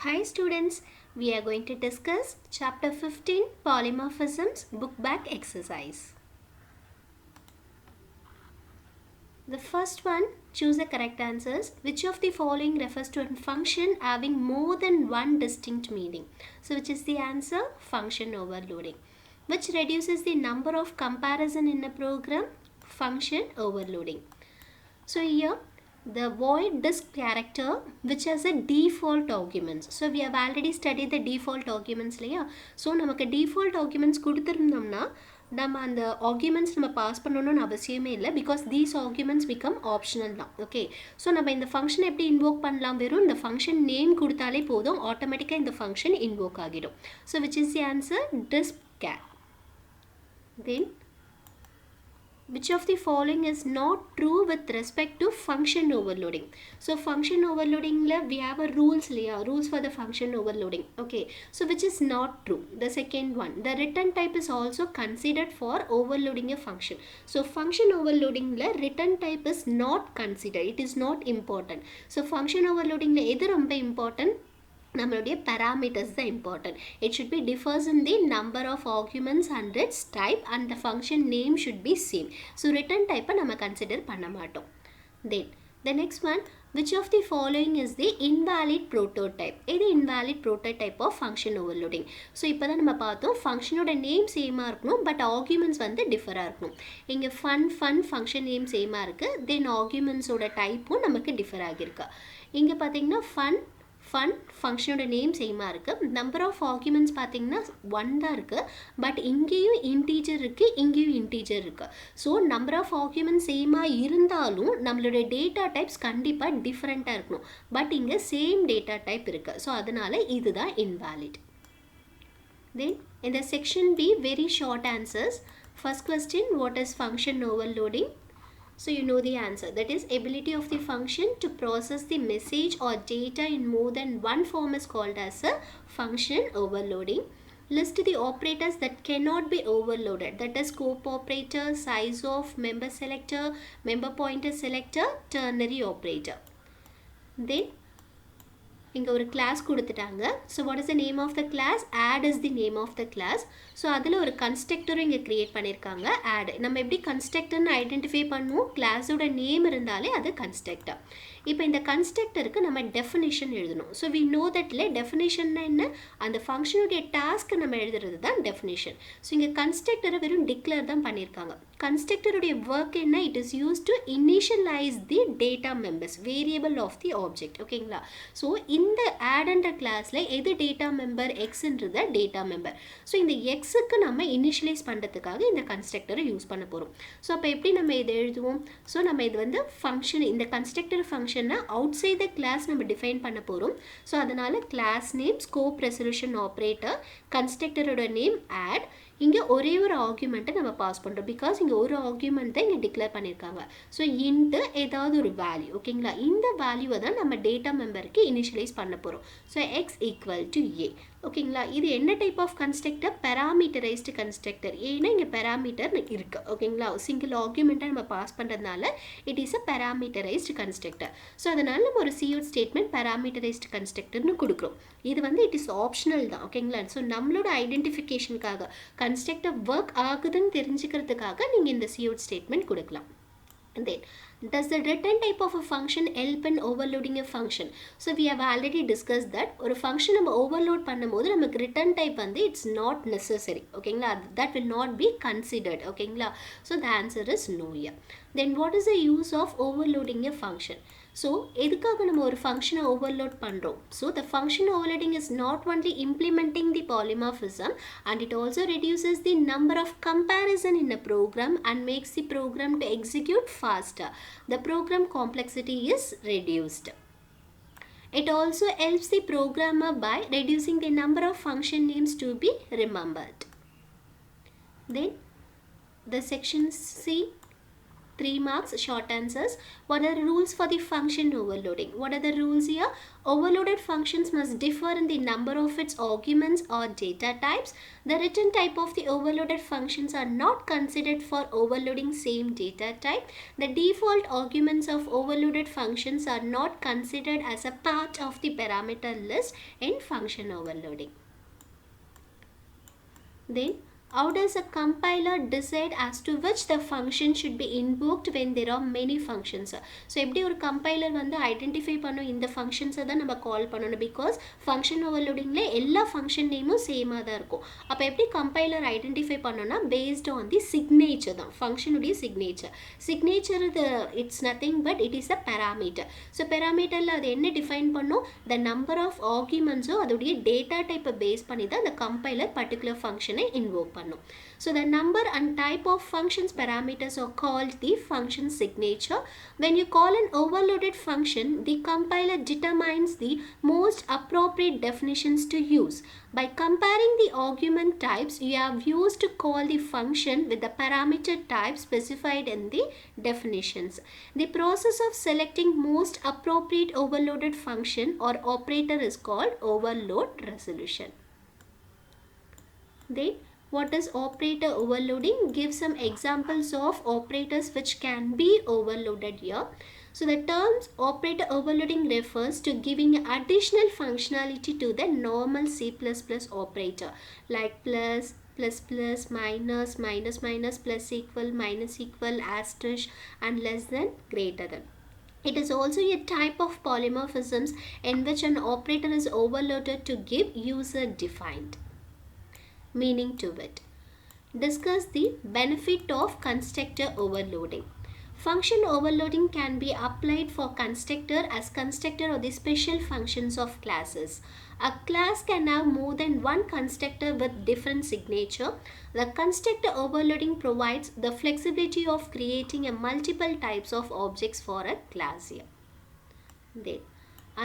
Hi students, we are going to discuss chapter 15 polymorphisms book back exercise. The first one, choose the correct answers. Which of the following refers to a function having more than one distinct meaning? So which is the answer? Function overloading. Which reduces the number of comparison in a program? Function overloading. So here the void disk character which has a default arguments. So we have already studied the default arguments லையா. So நமக்கு default arguments கொடுத்திருந்தோம்னா நம்ம அந்த arguments நம்ம pass பண்ணணும்னு அவசியமே இல்லை, because these arguments become optional தான். Okay, so நம்ம இந்த ஃபங்க்ஷன் எப்படி இன்வோக் பண்ணலாம்? வெறும் இந்த ஃபங்க்ஷன் நேம் கொடுத்தாலே போதும், ஆட்டோமேட்டிக்காக இந்த ஃபங்க்ஷன் இன்வோக் ஆகிடும். So which is the answer? disk char. Then which of the following is not true with respect to function overloading? So function overloading la we have a rules for the function overloading. Okay, so which is not true? The second one, the return type is also considered for overloading a function. So function overloading la return type is not considered, it is not important. So function overloading la எது ரொம்ப important? நம்மளுடைய parameters தான் important. It should be differs in the number of arguments and its type, and the function name should be same. So return type நம்ம consider பண்ண மாட்டோம். Then the next one, which of the following is the invalid prototype? இது invalid prototype of function overloading. So இப்போ தான் நம்ம பார்த்தோம் ஃபங்க்ஷனோட name சேமாக இருக்கணும், பட் ஆர்குமெண்ட்ஸ் வந்து டிஃபராக இருக்கணும். இங்கே ஃபன் ஃபங்க்ஷன் நேம் சேமாக இருக்குது, தென் ஆர்குமெண்ட்ஸோட டைப்பும் நமக்கு டிஃபர் ஆகியிருக்கு. இங்கே பார்த்தீங்கன்னா ஃபன் ஃபங்க்ஷனோட நேம் சேமாக இருக்குது, நம்பர் ஆஃப் ஆர்குமெண்ட்ஸ் பார்த்தீங்கன்னா 1 தான் இருக்குது, பட் இங்கேயும் இன்டீஜர் இருக்குது, இங்கேயும் இன்டீஜர் இருக்குது. ஸோ நம்பர் ஆஃப் ஆர்குமெண்ட்ஸ் சேமாக இருந்தாலும் நம்மளோட டேட்டா டைப்ஸ் கண்டிப்பாக டிஃப்ரெண்ட்டாக இருக்கணும், பட் இங்கே சேம் டேட்டா டைப் இருக்குது. ஸோ அதனால் இதுதான் இன்வாலிட். தென் இந்த section be very short answers. First question, what is function overloading? So you know the answer, that is ability of the function to process the message or data in more than one form is called as a function overloading. List the operators that cannot be overloaded, that is scope operator, size of, member selector, member pointer selector, ternary operator. Then இங்கே ஒரு class கொடுத்துட்டாங்க. So what is the name of the class? Add is the name of the class. So அதில் ஒரு கன்ஸ்ட்ரக்டரும் இங்கே create பண்ணியிருக்காங்க, add. நம்ம எப்படி கன்ஸ்ட்ரக்டர்னு identify பண்ணுவோம்? கிளாஸோட நேம் இருந்தாலே அது கன்ஸ்ட்ரக்டர். இப்போ இந்த கன்ஸ்ட்ரக்டருக்கு நம்ம டெஃபினிஷன் எழுதணும். ஸோ வி நோ தட்ல டெஃபினிஷன்னா என்ன? அந்த ஃபங்க்ஷனுடைய டாஸ்க்கை நம்ம எழுதுறது தான் டெஃபினிஷன். ஸோ இங்கே கன்ஸ்ட்ரக்டரை வெறும் டிக்ளேர் தான் பண்ணியிருக்காங்க. கன்ஸ்ட்ரக்டருடைய ஒர்க் என்ன? It is use to initialise the data members, variable of the object. ஓகேங்களா? ஸோ இந்த ஆட்ன்ற கிளாஸில் எது டேட்டா மெம்பர்? எக்ஸ்ன்றத டேட்டா மெம்பர். ஸோ இந்த எக்ஸுக்கு நம்ம இனிஷியலைஸ் பண்ணுறதுக்காக இந்த கன்ஸ்ட்ரக்டரை யூஸ் பண்ண போகிறோம். ஸோ அப்போ எப்படி நம்ம இதை எழுதுவோம்? ஸோ நம்ம இது வந்து ஃபங்க்ஷன், இந்த கன்ஸ்ட்ரக்டர் ஃபங்க்ஷனை அவுட் சைட் த கிளாஸ் நம்ம டிஃபைன் பண்ண போகிறோம். ஸோ அதனால் class name, scope resolution operator, கன்ஸ்ட்ரக்டரோட நேம் ஆட். இங்கே ஒரே ஒரு ஆர்குமெண்ட்டை நம்ம பாஸ் பண்ணுறோம், பிகாஸ் இங்கே ஒரு ஆர்குமெண்ட் தான் இங்கே டிக்ளேர் பண்ணியிருக்காங்க. ஸோ இன்ட்டு ஏதாவது ஒரு வேல்யூ. ஓகேங்களா? இந்த வேல்யூவை தான் நம்ம டேட்டா மெம்பருக்கு இனிஷியலைஸ் பண்ண போகிறோம். ஸோ எக்ஸ் ஈக்குவல் டு ஏ. ஓகேங்களா? இது என்ன டைப் ஆஃப் கன்ஸ்ட்ரக்டர்? பெராமீட்டரைஸ்டு கன்ஸ்ட்ரக்டர். ஏன்னா இங்கே பெராமீட்டர் இருக்குது. ஓகேங்களா? சிங்கிள் ஆர்குமெண்ட்டை நம்ம பாஸ் பண்ணுறதுனால it is a parameterised constructor. So அதனால் நம்ம ஒரு சியூட் ஸ்டேட்மெண்ட் பெராமீட்டரைஸ்டு கன்ஸ்ட்ரக்டர்னு கொடுக்குறோம். இது வந்து இட் இஸ் ஆப்ஷனல் தான். ஓகேங்களா? ஸோ நம்மளோட ஐடென்டிஃபிகேஷனுக்காக கன்ஸ்ட்ரக்டர் ஒர்க் ஆகுதுன்னு தெரிஞ்சுக்கிறதுக்காக நீங்கள் இந்த சியூட் ஸ்டேட்மெண்ட் கொடுக்கலாம். Then does the return type of a function help in overloading a function? So we have already discussed that ஒரு function நம்ம overload பண்ணும்போது நமக்கு return type வந்து it's not necessary. ஓகேங்களா? that will not be considered. ஓகேங்களா? So the answer is no here. Then what is the use of overloading a function? So எதுக்காக நம்ம ஒரு ஃபங்க்ஷனை ஓவர்லோட் பண்ணுறோம்? So the function overloading is not only implementing the polymorphism, and it also reduces the number of comparison in a program and makes the program to execute faster. The program complexity is reduced. It also helps the programmer by reducing the number of function names to be remembered. Then the section C, 3 marks, short answers. What are the rules for the function overloading? What are the rules here? Overloaded functions must differ in the number of its arguments or data types. The return type of the overloaded functions are not considered for overloading same data type. The default arguments of overloaded functions are not considered as a part of the parameter list in function overloading. Then, how does a compiler decide as to which the function should be invoked when there are many functions? So, எப்படி ஒரு compiler வந்து identify பண்ணும் இந்த functions தான் நம்ம call பண்ணணும் because function overloadingல எல்லா function nameம் சேமாக தான் இருக்கும். அப்போ எப்படி compiler identify பண்ணணும்னா based on the signature தான் function உடைய signature. Signature it's nothing but it is a parameter. So, parameterல அது என்ன define பண்ணும்? The number of arguments அதோடைய data type base பண்ணி தான் the compiler particular function invoke பண்ணும். So the number and type of functions parameters are called the function signature. When you call an overloaded function, the compiler determines the most appropriate definitions to use. By comparing the argument types you have used to call the function with the parameter type specified in the definitions. The process of selecting most appropriate overloaded function or operator is called overload resolution. Then, what is operator overloading? Give some examples of operators which can be overloaded here. So the terms operator overloading refers to giving additional functionality to the normal C++ operator like plus, plus plus, minus, minus minus, plus equal, minus equal, asterisk and less than, greater than. It is also a type of polymorphisms in which an operator is overloaded to give user defined meaning to it. Discuss the benefit of constructor overloading. Function overloading can be applied for constructor as constructor or the special functions of classes. A class can have more than one constructor with different signature. The constructor overloading provides the flexibility of creating a multiple types of objects for a class here. Then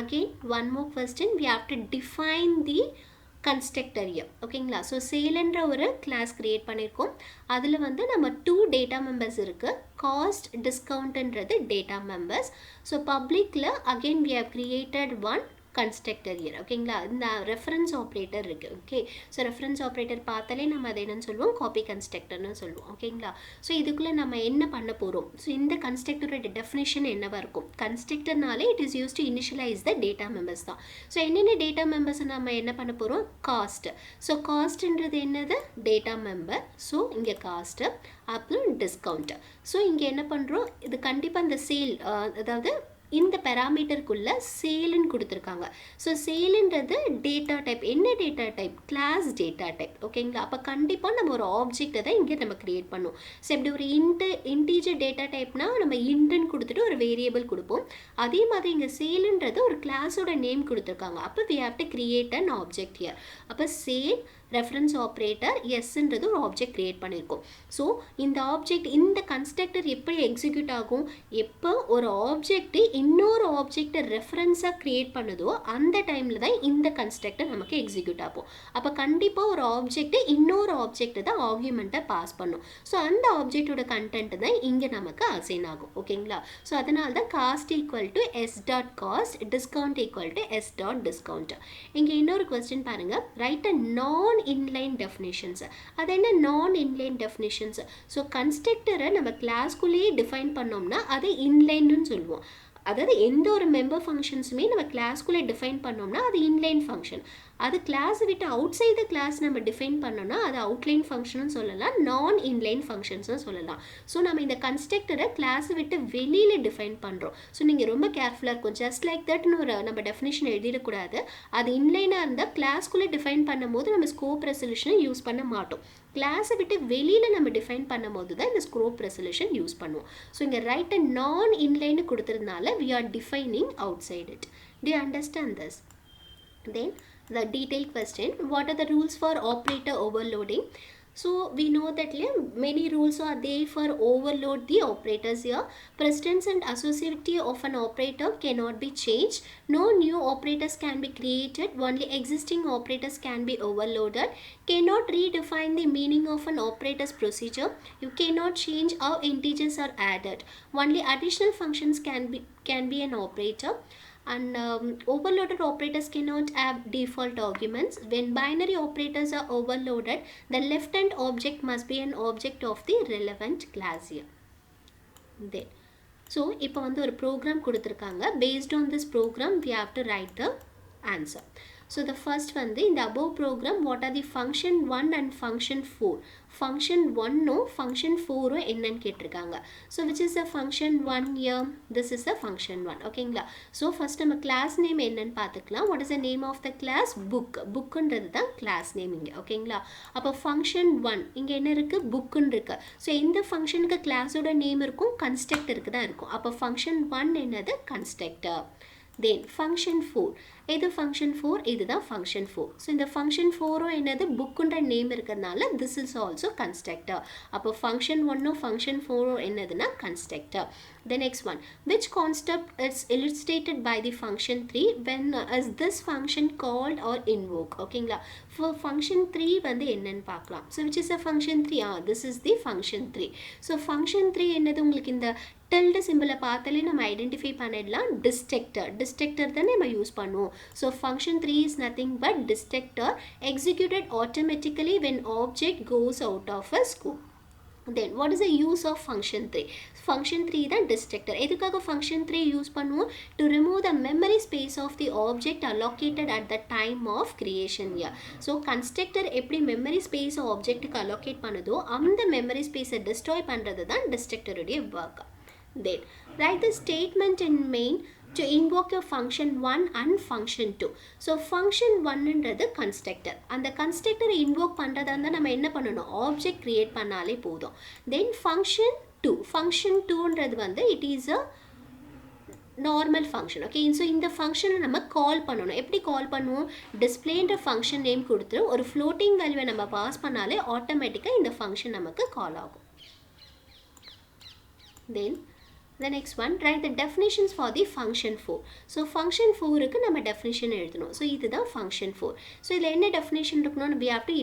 again one more question, we have to define the constructor here. ஓகேங்களா. So சேல்ன்ற ஒரு class create பண்ணியிருக்கோம். அதில் வந்து நம்ம 2 data members இருக்குது. Cost டிஸ்கவுண்ட்ன்றது data members. So பப்ளிக்கில் again we have created one constructor here. ஓகேங்களா. இந்த ரெஃபரன்ஸ் ஆப்ரேட்டர் இருக்குது. ஓகே. ஸோ ரெஃபரன்ஸ் ஆப்ரேட்டர் பார்த்தாலே நம்ம அதை என்னன்னு சொல்லுவோம், காப்பி கன்ஸ்ட்ரக்டர்னு சொல்லுவோம். ஓகேங்களா. ஸோ இதுக்குள்ளே நம்ம என்ன பண்ண போகிறோம்? ஸோ இந்த கன்ஸ்ட்ரக்டரோட டெஃபினேஷன் என்னவாக இருக்கும்? கன்ஸ்ட்ரக்டர்னாலே it is use to initialise the data members தான். ஸோ என்னென்ன டேட்டா மெம்பர்ஸ் நம்ம என்ன பண்ண போகிறோம்? காஸ்ட். ஸோ காஸ்ட்ன்றது என்னது? Data member. ஸோ இங்கே காஸ்ட்டு, அப்புறம் டிஸ்கவுண்ட். ஸோ இங்கே என்ன பண்ணுறோம்? இது கண்டிப்பாக இந்த சேல், அதாவது இந்த பேராமீட்டருக்குள்ள சேல்னு கொடுத்துருக்காங்க. ஸோ சேல்ன்றது டேட்டா டைப். என்ன data type? Class data type. ஓகேங்களா. அப்போ கண்டிப்பாக நம்ம ஒரு ஆப்ஜெக்டை தான் இங்கே நம்ம கிரியேட் பண்ணுவோம். ஸோ இப்படி ஒரு இன்டீஜர் டேட்டா டைப்னா நம்ம இன்ட்னு கொடுத்துட்டு ஒரு வேரியபிள் கொடுப்போம். அதே மாதிரி இங்கே சேல்ன்றது ஒரு கிளாஸோட நேம் கொடுத்துருக்காங்க. அப்போ we have to create an object here. அப்போ சேல் ரெஃபரன்ஸ் ஆப்ரேட்டர் எஸ்ன்றது ஒரு ஆப்ஜெக்ட் கிரியேட் பண்ணியிருக்கோம். ஸோ இந்த ஆப்ஜெக்ட், இந்த கன்ஸ்ட்ரக்டர் எப்படி எக்ஸிக்யூட் ஆகும்? எப்போ ஒரு ஆப்ஜெக்ட் இன்னொரு ஆப்ஜெக்டை ரெஃபரன்ஸாக கிரியேட் பண்ணுதோ அந்த டைமில் தான் இந்த கன்ஸ்ட்ரக்டர் நமக்கு எக்ஸிக்யூட் ஆகும். அப்போ கண்டிப்பாக ஒரு ஆப்ஜெக்ட் இன்னொரு ஆப்ஜெக்ட் தான் ஆர்குமெண்ட்டை பாஸ் பண்ணும். ஸோ அந்த ஆப்ஜெக்டோட கண்டென்ட் தான் இங்கே நமக்கு அசைன் ஆகும். ஓகேங்களா. ஸோ அதனால தான் cost equal to S dot cost, discount equal to S dot discount. இங்கே இன்னொரு கொஸ்டின் பாருங்கள். ரைட் அ நான் இன்லைன் டெஃபினிஷன்ஸ். அது என்ன நான் இன்லைன் டெஃபினிஷன்ஸ்? ஸோ கன்ஸ்ட்ரக்டரை நம்ம கிளாஸ்குள்ளேயே டிஃபைன் பண்ணோம்னா அதை இன்லைன்னு சொல்லுவோம். அதாவது எந்த ஒரு மெம்பர் ஃபங்க்ஷன்ஸுமே நம்ம கிளாஸ்குள்ளே டிஃபைன் பண்ணோம்னா அது இன்லைன் ஃபங்க்ஷன். அது கிளாஸை விட்டு அவுட் சைட் த கிளாஸ் நம்ம டிஃபைன் பண்ணோம்னா அது அவுட்லைன் ஃபங்க்ஷன் சொல்லலாம், நான் இன்லைன் ஃபங்க்ஷன்ஸ்னு சொல்லலாம். ஸோ நம்ம இந்த கன்ஸ்ட்ரக்டரை கிளாஸை விட்டு வெளியில் டிஃபைன் பண்ணுறோம். ஸோ நீங்கள் ரொம்ப கேர்ஃபுல்லாக இருக்கும். ஜஸ்ட் லைக் தட்னு ஒரு நம்ம டெஃபினேஷன் எழுதிடக்கூடாது. அது இன்லைனாக இருந்தால் கிளாஸ்குள்ளே டிஃபைன் பண்ணும்போது நம்ம ஸ்கோப் ரெசல்யூஷனை யூஸ் பண்ண மாட்டோம். கிளாஸை விட்டு வெளியில் நம்ம டிஃபைன் பண்ணும் போது தான் இந்த ஸ்கோப் ரெசல்யூஷன் யூஸ் பண்ணுவோம். ஸோ இங்கே ரைட் அண்ட் நான் இன்லைன்னு கொடுத்துருந்தனால we are defining outside it. Do you understand this? Then the detailed question, what are the rules for operator overloading? So we know that many rules are there for overload the operators here. Precedence and associativity of an operator cannot be changed. No new operators can be created. Only existing operators can be overloaded. Cannot redefine the meaning of an operator's procedure. You cannot change how integers are added. Only additional functions can be an operator. And overloaded operators cannot have default arguments. When binary operators are overloaded, the left hand object must be an object of the relevant class here. Then, so இப்போ வந்து ஒரு program கொடுத்திருக்காங்க. Based on this program, we have to write the answer. So the first வந்து in the above program, what are the function 1 and function 4? Function 1 no function 4 என்னன்னு கேட்டிருக்காங்க. So which is the function 1 here? This is the function 1. ஓகேங்களா? So first நம்ம class name என்னன்னு பார்த்துக்கலாம். What is the name of the class? Book. bookன்றது தான் class name இங்க. ஓகேங்களா? அப்போ function 1 இங்க என்ன இருக்கு? bookன்னு இருக்கு. So இந்த functionக்கு classோட name இருக்கும், constructorக்கு தான் இருக்கும். அப்போ function 1 என்னது? constructor. Then function 4. இது function 4, இதுதான் function 4. So இந்த function 4 என்னது? bookன்ற name இருக்கிறதுனால this is also constructor. அப்போ function 1 function 4 என்னதுன்னா constructor. The next one, which concept is illustrated by the function 3 when is this function called or invoked? ஓகேங்களா? For function 3 வந்து என்னன்னு பார்க்கலாம். So which is the function 3? This is the function 3. So function 3 என்னது? உங்களுக்கு இந்த tilde symbol பார்த்தாலே நம்ம identify பண்ணிடலாம். distractor தானே நம்ம யூஸ் பண்ணுவோம். So function 3 is nothing but distractor executed automatically when object goes out of a scope. Then what is the use of function 3? Function 3 தான் distractor. எதுக்காக function 3 யூஸ் பண்ணுவோம்? To remove the memory space of the object allocated at the time of creation here. So constructor எப்படி memory space objectக்கு allocate பண்ணுதோ அந்த memory space destroy பண்றது தான் distractor உடைய work. Then write the statement in main to invoke a function 1 and function 2. So function 1 ன்றது constructor. அந்த constructor invoke பண்றதா இருந்தா நம்ம என்ன பண்ணணும்? object create பண்ணாலே போதும். Then function 2. function 2 ன்றது வந்து it is a normal function. Okay, so இந்த function நம்ம கால் பண்ணணும். எப்படி கால் பண்ணுவோம்? displayன்ற function name கொடுத்து ஒரு floating value நம்ம பாஸ் பண்ணாலே ஆட்டோமேட்டிக்கா இந்த function நமக்கு கால் ஆகும். Then the next one, write the definitions for the function 4. So function 4 க்கு நம்ம definition எழுதணும். So இதுதான் function 4. So இதுல என்ன definition இருக்கணும்? we have to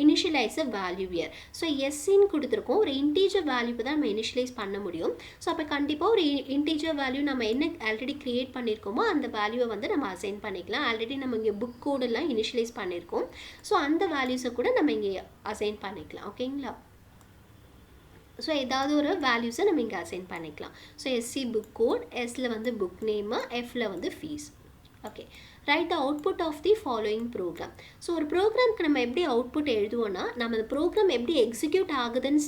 initialize a value here. So s ன்னு கொடுத்திருக்கோம். ஒரு integer value தான் நம்ம initialize பண்ண முடியும். So அப்ப கண்டிப்பா ஒரு integer value நம்ம என்ன ஆல்ரெடி கிரியேட் பண்ணிருக்கோமோ அந்த வேல்யூவை வந்து நம்ம அசைன் பண்ணிக்கலாம். ஆல்ரெடி நம்ம இங்க book code எல்லாம் initialize பண்ணிருக்கோம். So அந்த values கூட நம்ம இங்க அசைன் பண்ணிக்கலாம். ஓகேங்களா? So ஏதாவது ஒரு வேல்யூஸை நம்ம இங்கே அசைன் பண்ணிக்கலாம். ஸோ எஸ்சி புக் கோட், எஸ்ல வந்து புக் நேமு, எஃப்ல வந்து fees. Okay, write the output of the following program. So ஒரு ப்ரோக்ராம்க்கு நம்ம எப்படி அவுட்புட் எழுதுவோம்னா நம்ம அந்த ப்ரோக்ராம் எப்படி எக்ஸிக்யூட் ஆகுதுன்னு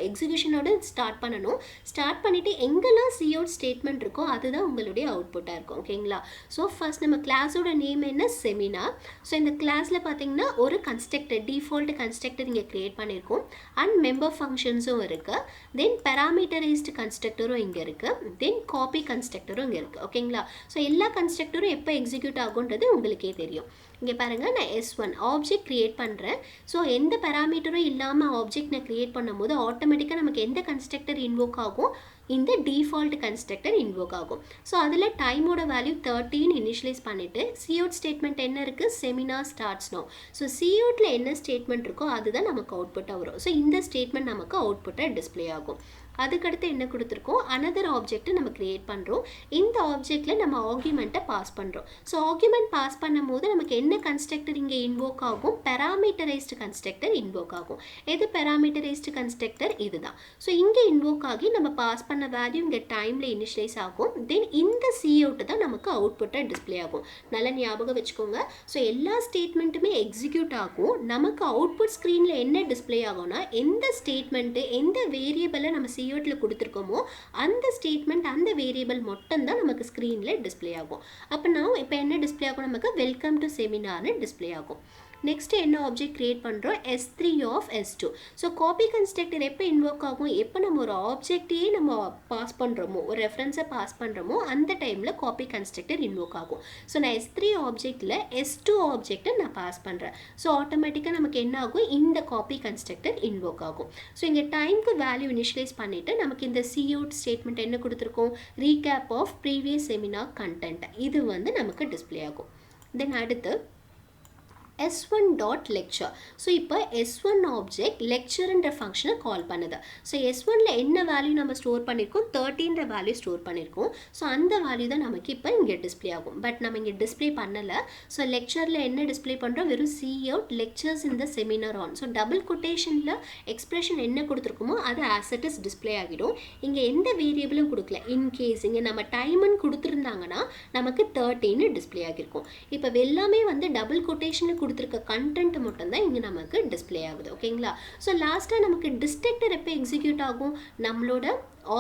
எக்ஸிக்யூஷனோட ஸ்டார்ட் பண்ணணும். ஸ்டார்ட் பண்ணிவிட்டு எங்கெல்லாம் சிஅவுட் ஸ்டேட்மெண்ட் இருக்கோ அதுதான் உங்களுடைய அவுட்புட்டாக இருக்கும். ஓகேங்களா? ஸோ ஃபர்ஸ்ட் நம்ம கிளாஸோட நேம் என்ன? செமினார். ஸோ இந்த கிளாஸில் பார்த்தீங்கன்னா ஒரு கன்ஸ்ட்ரக்டர், டிஃபால்ட் கன்ஸ்ட்ரக்டர் இங்கே க்ரியேட் பண்ணியிருக்கோம். அண்ட் மெம்பர் ஃபங்க்ஷன்ஸும் இருக்குது. தென் பேராமீட்டரைஸ்டு கன்ஸ்ட்ரக்டரும் இங்கே இருக்குது. தென் காப்பி கன்ஸ்ட்ரக்டரும் இங்கே இருக்குது. ஓகேங்களா? ஸோ எல்லா கன்ஸ்ட்ரக்டரும் எப்போ எக்ஸிக்யூட் ஆகுன்றது உங்களுக்கே தெரியும். இங்கே பாருங்கள், நான் S1 ஆப்ஜெக்ட் க்ரியேட் பண்ணுறேன். ஸோ எந்த பேராமீட்டரும் இல்லாமல் ஆப்ஜெக்ட் நான் க்ரியேட் பண்ணும்போது ஆட்டோமேட்டிக்காக நமக்கு எந்த கன்ஸ்ட்ரக்டர் இன்வோக் ஆகும்? இந்த டிஃபால்ட் கன்ஸ்ட்ரக்டர் இன்வோக் ஆகும். ஸோ அதில் டைமோட வேல்யூ 13 இனிஷியலைஸ் பண்ணிவிட்டு சிஅவுட் ஸ்டேட்மெண்ட் என்ன இருக்குது? Seminar starts no. ஸோ சிஅவுட்டில் என்ன ஸ்டேட்மெண்ட் இருக்கோ அதுதான் நமக்கு அவுட்புட்டாக வரும். ஸோ இந்த ஸ்டேட்மெண்ட் நமக்கு அவுட்புட்டாக டிஸ்பிளே ஆகும். அதுக்கடுத்து என்ன கொடுத்துருக்கோம்? அனதர் ஆப்ஜெக்ட்டை நம்ம கிரியேட் பண்ணுறோம். இந்த ஆப்ஜெக்டில் நம்ம ஆர்குமெண்ட்டை பாஸ் பண்ணுறோம். ஸோ ஆர்குமெண்ட் பாஸ் பண்ணும் போது நமக்கு என்ன கன்ஸ்ட்ரக்டர் இங்கே இன்வோக் ஆகும்? பேராமீட்டரைஸ்டு கன்ஸ்ட்ரக்டர் இன்வோக் ஆகும். எது பேராமீட்டரைஸ்டு கன்ஸ்ட்ரக்டர்? இதுதான். ஸோ இங்கே இன்வோக் ஆகி நம்ம பாஸ் பண்ண வேல்யூ இங்கே டைமில் இனிஷியலைஸ் ஆகும். தென் இந்த சிஅவுட்டு தான் நமக்கு அவுட்புட்டாக டிஸ்பிளே ஆகும். நல்லா ஞாபகம் வச்சுக்கோங்க. ஸோ எல்லா ஸ்டேட்மெண்ட்டுமே எக்ஸிக்யூட் ஆகும். நமக்கு அவுட்புட் ஸ்க்ரீனில் என்ன டிஸ்பிளே ஆகும்னா எந்த ஸ்டேட்மெண்ட்டு எந்த வேரியபிளை நம்ம சிஅவுட்டில் கொடுத்துருக்கோமோ அந்த ஸ்டேட்மெண்ட் அந்த வேரியபிள் மட்டும்தான் நமக்கு ஸ்க்ரீனில் டிஸ்பிளே ஆகும். அப்போ நான் இப்போ என்ன டிஸ்பிளே ஆகும்? நமக்கு வெல்கம் டு செமினார்னு டிஸ்பிளே ஆகும். நெக்ஸ்ட் என்ன ஆப்ஜெக்ட் கிரியேட் பண்ணுறோம், S3 of S2. So copy constructor எப்போ இன்வோக் ஆகும், எப்போ நம்ம ஒரு ஆப்ஜெக்டையே நம்ம பாஸ் பண்ணுறோமோ, ஒரு ரெஃபரன்ஸை பாஸ் பண்ணுறோமோ அந்த டைமில் காப்பி கன்ஸ்ட்ரக்டர் இன்வோக் ஆகும். ஸோ நான் S3 ஆப்ஜெக்டில் S2 ஆப்ஜெக்டை நான் பாஸ் பண்ணுறேன். ஸோ ஆட்டோமேட்டிக்காக நமக்கு என்ன ஆகும், இந்த காப்பி கன்ஸ்ட்ரக்டர் இன்வோக் ஆகும். ஸோ இங்கே டைமுக்கு வேல்யூ இனிஷியலைஸ் பண்ணிவிட்டு நமக்கு இந்த cout ஸ்டேட்மெண்ட் என்ன கொடுத்துருக்கோம், recap of previous seminar content, இது வந்து நமக்கு டிஸ்பிளே ஆகும். தென் அடுத்து S1.lecture. ஸோ இப்போ S1 ஆப்ஜெக்ட் லெக்சர்ன்ற ஃபங்க்ஷனை கால் பண்ணுது. ஸோ S1ல என்ன வேல்யூ நம்ம ஸ்டோர் பண்ணியிருக்கோம், 13 வேல்யூ ஸ்டோர் பண்ணியிருக்கோம். ஸோ அந்த வேல்யூ தான் நமக்கு இப்போ இங்கே டிஸ்பிளே ஆகும். பட் நம்ம இங்கே டிஸ்பிளே பண்ணலை. ஸோ லெக்சரில் என்ன டிஸ்பிளே பண்ணுறோம், வெறும் cout lectures in the seminar on. So double கொட்டேஷனில் எக்ஸ்பிரஷன் என்ன கொடுத்துருக்கோமோ அது as it is டிஸ்பிளே ஆகிடும். இங்கே எந்த வேரியபிளும் கொடுக்கல. இன்கேஸ் இங்கே நம்ம டைம்னு கொடுத்துருந்தாங்கன்னா நமக்கு 13 டிஸ்பிளே ஆகிருக்கும். இப்போ எல்லாமே வந்து டபுள் கொட்டேஷனில் கொடுத்துருக்க கண்டென்ட் மட்டும் தான் இங்கே நமக்கு டிஸ்பிளே ஆகுது. ஓகேங்களா. ஸோ லாஸ்ட்டாக நமக்கு டிஸ்ட்ரக்டர் எப்போ எக்ஸிக்யூட் ஆகும், நம்மளோட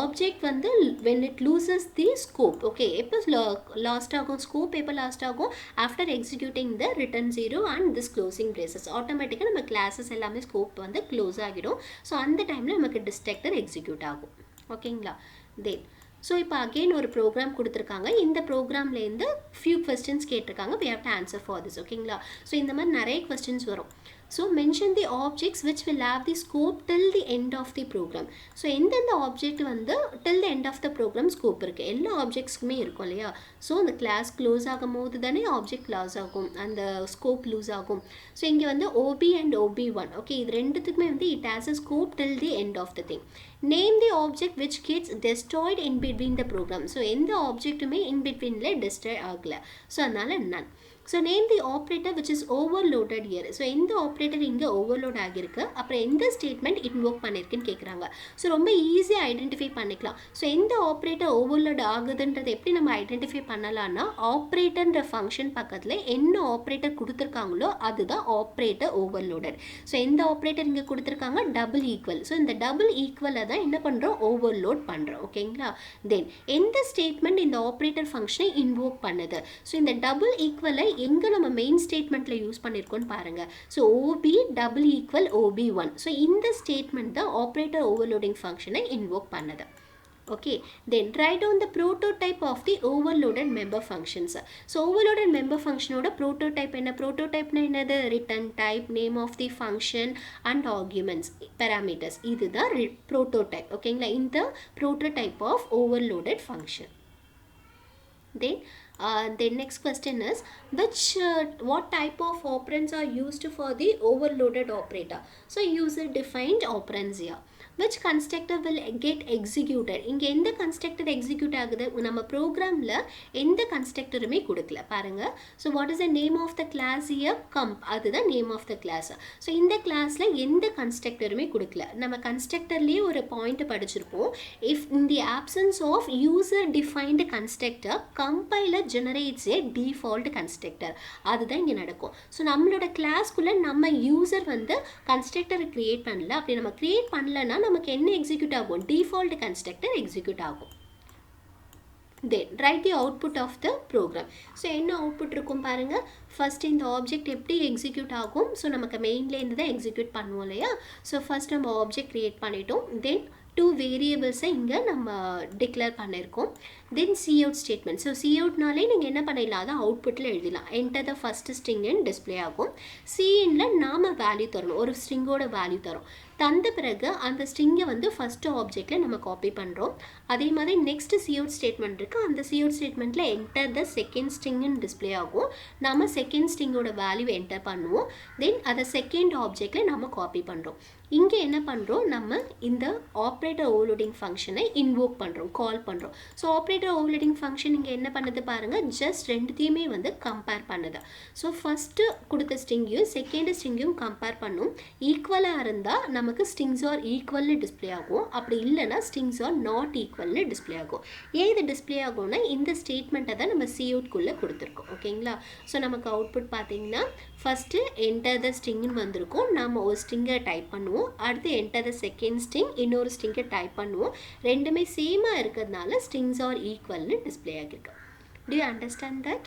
ஆப்ஜெக்ட் வந்து when it loses the scope. Okay, எப்போ லாஸ்ட் ஆகும், ஸ்கோப் எப்போ லாஸ்ட் ஆகும், after executing the return 0 and this closing braces. ஆட்டோமேட்டிக்காக நம்ம கிளாஸஸ் எல்லாமே ஸ்கோப் வந்து க்ளோஸ் ஆகிடும். ஸோ அந்த டைமில் நமக்கு டிஸ்ட்ரக்டர் எக்ஸிக்யூட் ஆகும். ஓகேங்களா. தென் ஸோ இப்போ அகெயின் ஒரு ப்ரோக்ராம் கொடுத்துருக்காங்க. இந்த ப்ரோக்ராம்லேருந்து ஃபியூ கொஸ்டின்ஸ் கேட்டிருக்காங்க. we have to answer for this. ஓகேங்களா. ஸோ இந்த மாதிரி நிறைய கொஸ்டின்ஸ் வரும். So mention the objects which will have the scope till the end of the program. So எந்தெந்த ஆப்ஜெக்ட் வந்து till the end of the program scope இருக்குது, எல்லா ஆப்ஜெக்ட்ஸ்க்குமே இருக்கும் இல்லையா. ஸோ அந்த கிளாஸ் க்ளோஸ் ஆகும் போது தானே ஆப்ஜெக்ட் லாஸ் ஆகும், அந்த ஸ்கோப் லூஸ் ஆகும். ஸோ இங்கே வந்து OB அண்ட் OB1. ஓகே, இது ரெண்டுத்துக்குமே வந்து it has a scope till the end of the thing. Name the object which gets destroyed in between the program. So எந்த ஆப்ஜெக்ட்டுமே இன் பிட்வீனில் டிஸ்ட்ராய் ஆகலை. ஸோ அதனால் none. So name the operator which is overloaded year. So எந்த operator இங்கே overload ஆகியிருக்கு, அப்புறம் எந்த statement invoke பண்ணியிருக்குன்னு கேட்குறாங்க. So ரொம்ப ஈஸியாக ஐடென்டிஃபை பண்ணிக்கலாம். ஸோ எந்த ஆப்ரேட்டர் ஓவர்லோட் ஆகுதுன்றது எப்படி நம்ம ஐடென்டிஃபை பண்ணலாம்னா, ஆப்ரேட்டர்ன்ற ஃபங்க்ஷன் பக்கத்தில் என்ன ஆப்ரேட்டர் கொடுத்துருக்காங்களோ அதுதான் ஆப்ரேட்டர் ஓவர்லோடட். ஸோ எந்த ஆப்ரேட்டர் இங்கே கொடுத்துருக்காங்க, டபுள் ஈக்குவல். ஸோ இந்த டபுள் ஈக்குவலை தான் என்ன பண்ணுறோம், ஓவர்லோட் பண்ணுறோம். ஓகேங்களா. தென் எந்த ஸ்டேட்மெண்ட் இந்த ஆப்ரேட்டர் ஃபங்க்ஷனை இன்வோக் பண்ணுது. ஸோ இந்த டபுள் ஈக்குவலை எங்கே நம்ம மெயின் ஸ்டேட்மெண்ட்டில் யூஸ் பண்ணியிருக்கோன்னு பாருங்கள். So OB double equal OB1. So இந்த ஸ்டேட்மெண்ட் தான் ஆப்ரேட்டர் ஓவர்லோடிங் ஃபங்க்ஷனை இன்வோக் பண்ணுது. Okay, then write down the prototype of the overloaded member functions. So overloaded member function oda prototype enna, prototype na enadhu, return type, name of the function and arguments, parameters. Idu da prototype. Okay, in the prototype of overloaded function. Then the next question is what type of operands are used for the overloaded operator. So user defined operands here. Which constructor will get executed. இங்கே எந்த constructor execute ஆகுது, நம்ம ப்ரோக்ராமில் எந்த கன்ஸ்ட்ரக்டருமே கொடுக்கல பாருங்க. So what is the name of the class year, comp, அதுதான் name of the class. So இந்த கிளாஸில் எந்த கன்ஸ்ட்ரக்டருமே கொடுக்கல. நம்ம கன்ஸ்ட்ரக்டர்லேயே ஒரு பாயிண்ட் படிச்சிருப்போம். If in the absence of user defined constructor, compiler generates a default constructor, அதுதான் இங்கே நடக்கும். ஸோ நம்மளோட கிளாஸ்க்குள்ளே நம்ம யூசர் வந்து கன்ஸ்ட்ரக்டரை க்ரியேட் பண்ணல. அப்படி நம்ம க்ரியேட் பண்ணலன்னா நமக்கு என்ன எக்ஸிக்யூட் ஆகும், டிஃபால்ட் கன்ஸ்ட்ரக்டர் எக்ஸிக்யூட் ஆகும். Then write the output of the program. So என்ன அவுட்புட் இருக்கும் பாருங்க. ஃபர்ஸ்ட் இந்த ஆப்ஜெக்ட் எப்படி எக்ஸிக்யூட் ஆகும், ஸோ நமக்கு மெயின்லேருந்து தான் எக்ஸிக்யூட் பண்ணுவோம் இல்லையா. ஸோ ஃபர்ஸ்ட் நம்ம ஆப்ஜெக்ட் க்ரியேட் பண்ணிட்டோம். தென் 2 வேரியபிள்ஸை இங்கே நம்ம டிக்ளேர் பண்ணியிருக்கோம். தென் cout ஸ்டேட்மெண்ட். ஸோ coutனாலே நீங்கள் என்ன பண்ணிடலாம், அதை அவுட்புட்டில் எழுதிடலாம். என்டர் த ஃபஸ்ட் ஸ்ட்ரிங்னு டிஸ்பிளே ஆகும். சிஇனில் நாம் வேல்யூ தரணும், ஒரு ஸ்ட்ரிங்கோட வேல்யூ தரும். தந்த பிறகு அந்த ஸ்ட்ரிங்கை வந்து ஃபஸ்ட்டு ஆப்ஜெக்டில் நம்ம காப்பி பண்ணுறோம். அதே மாதிரி நெக்ஸ்ட் cout ஸ்டேட்மெண்ட் இருக்குது. அந்த cout ஸ்டேட்மெண்ட்டில் என்டர் த செகண்ட் ஸ்ட்ரிங்னு டிஸ்பிளே ஆகும். நம்ம செகண்ட் ஸ்ட்ரிங்கோட வேல்யூ என்டர் பண்ணுவோம். தென் அதை செகண்ட் ஆப்ஜெக்டில் நம்ம காப்பி பண்ணுறோம். இங்கே என்ன பண்ணுறோம், நம்ம இந்த ஆப்ரேட்டர் ஓவர்லோடிங் ஃபங்க்ஷனை இன்வோக் பண்ணுறோம், கால் பண்ணுறோம். ஸோ ஆப்ரேட்டர் ஓவர்லோடிங் ஃபங்க்ஷன் இங்கே என்ன பண்ணுது பாருங்கள், ஜஸ்ட் ரெண்டுத்தையுமே வந்து கம்பேர் பண்ணுது. ஸோ ஃபஸ்ட்டு கொடுத்த ஸ்ட்ரிங்கையும் செகண்ட் ஸ்ட்ரிங்கையும் கம்பேர் பண்ணும். ஈக்குவலாக இருந்தால் நமக்கு ஸ்ட்ரிங்ஸ் ஆர் ஈக்குவல்னு டிஸ்பிளே ஆகும். அப்படி இல்லைனா ஸ்ட்ரிங்ஸ் ஆர் நாட் ஈக்குவல்னு டிஸ்பிளே ஆகும். ஏன் இது டிஸ்பிளே ஆகும்னா, இந்த ஸ்டேட்மெண்ட்டை தான் நம்ம coutக்குள்ளே கொடுத்துருக்கோம். ஓகேங்களா. ஸோ நமக்கு அவுட்புட் பார்த்தீங்கன்னா ஃபஸ்ட்டு என்டர் த ஸ்ட்ரிங்னு வந்திருக்கும். நம்ம ஒரு ஸ்ட்ரிங்கை டைப் பண்ணுவோம். அடுத்து என்டர் த செகண்ட் ஸ்ட்ரிங், இன்னொரு ஸ்ட்ரிங்கை டைப் பண்ணுவோம். ரெண்டுமே சேமாக இருக்கிறதுனால ஸ்ட்ரிங்ஸ் ஆர் ஈக்குவல்னு டிஸ்பிளே ஆகிருக்கு. Do you understand that?